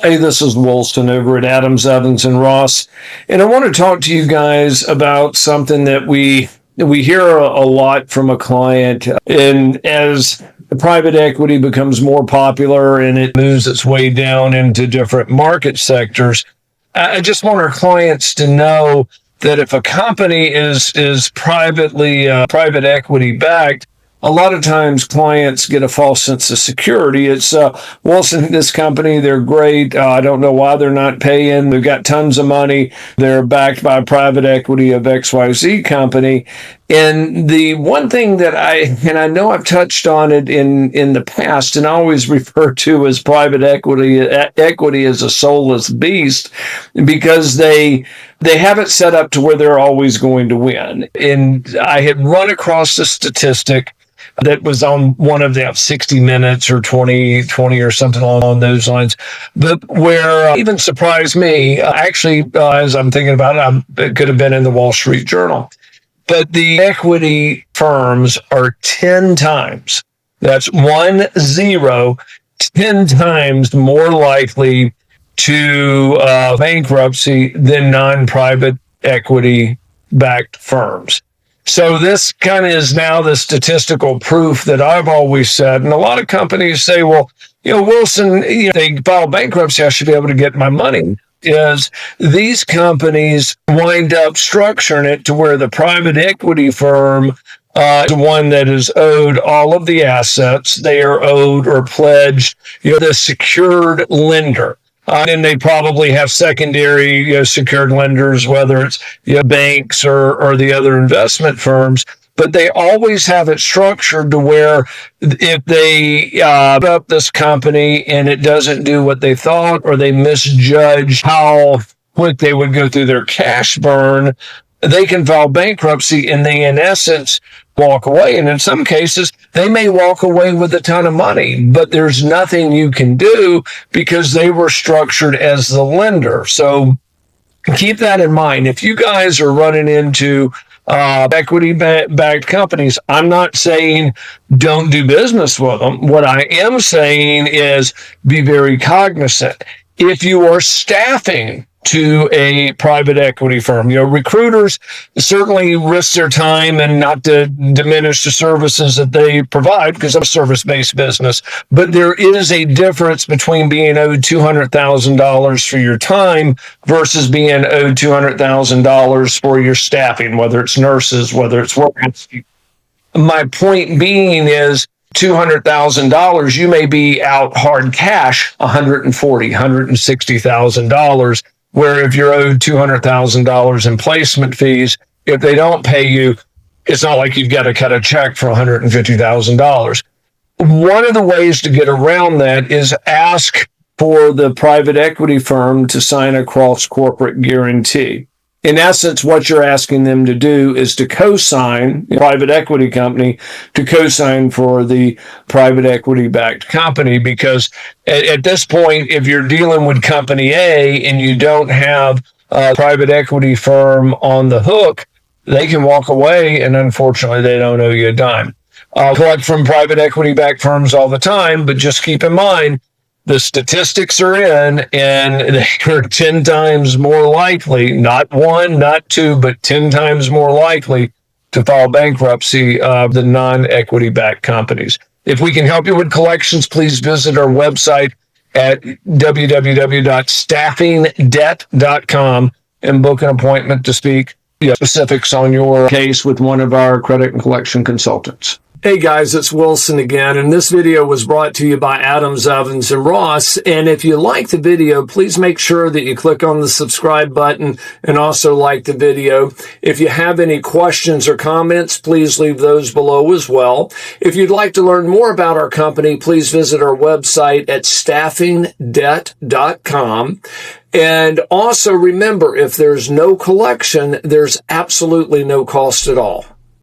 Hey, this is Wilson over at Adams, Evans and Ross, and I want to talk to you guys about something that we hear a lot from a client. And as the private equity becomes more popular and it moves its way down into different market sectors, I just want our clients to know that if a company is private equity backed, a lot of times clients get a false sense of security. It's, Wilson, this company, they're great. I don't know why they're not paying. They've got tons of money. They're backed by private equity of XYZ company. And the one thing that I know I've touched on it in the past, and I always refer to as private equity as a soulless beast, because they have it set up to where they're always going to win. And I had run across a statistic that was on one of the 60 Minutes or 20 or something along those lines, but where even surprised me, actually, as I'm thinking about it, it could have been in the Wall Street Journal. But the equity firms are 10 times, that's 10, 10 times more likely to bankruptcy than non-private equity backed firms. So this kind of is now the statistical proof that I've always said. And a lot of companies say, well, Wilson, they file bankruptcy, I should be able to get my money. Is these companies wind up structuring it to where the private equity firm is the one that is owed all of the assets. They are owed or pledged, the secured lender. And they probably have secondary secured lenders, whether it's banks or the other investment firms. But they always have it structured to where if they up this company and it doesn't do what they thought, or they misjudge how quick they would go through their cash burn, they can file bankruptcy and they, in essence, walk away. And in some cases, they may walk away with a ton of money, but there's nothing you can do because they were structured as the lender. So keep that in mind. If you guys are running into equity-backed companies, I'm not saying don't do business with them. What I am saying is be very cognizant. If you are staffing to a private equity firm, recruiters certainly risk their time, and not to diminish the services that they provide, because I'm a service-based business, but there is a difference between being owed $200,000 for your time versus being owed $200,000 for your staffing, whether it's nurses, whether it's workers. My point being is, $200,000, you may be out hard cash $140,000, $160,000. Where if you're owed $200,000 in placement fees, if they don't pay you, it's not like you've got to cut a check for $150,000. One of the ways to get around that is ask for the private equity firm to sign a cross-corporate guarantee. In essence, what you're asking them to do is to co-sign, the private equity company, to co-sign for the private equity-backed company, because at this point, if you're dealing with company A and you don't have a private equity firm on the hook, they can walk away, and unfortunately, they don't owe you a dime. I'll collect from private equity-backed firms all the time, but just keep in mind, the statistics are in, and they are 10 times more likely, not one, not two, but 10 times more likely to file bankruptcy than non-equity backed companies. If we can help you with collections, please visit our website at www.staffingdebt.com and book an appointment to speak specifics on your case with one of our credit and collection consultants. Hey guys, it's Wilson again, and this video was brought to you by Adams, Evans and Ross. And if you like the video, please make sure that you click on the subscribe button and also like the video. If you have any questions or comments, please leave those below as well. If you'd like to learn more about our company, please visit our website at staffingdebt.com. And also remember, if there's no collection, there's absolutely no cost at all.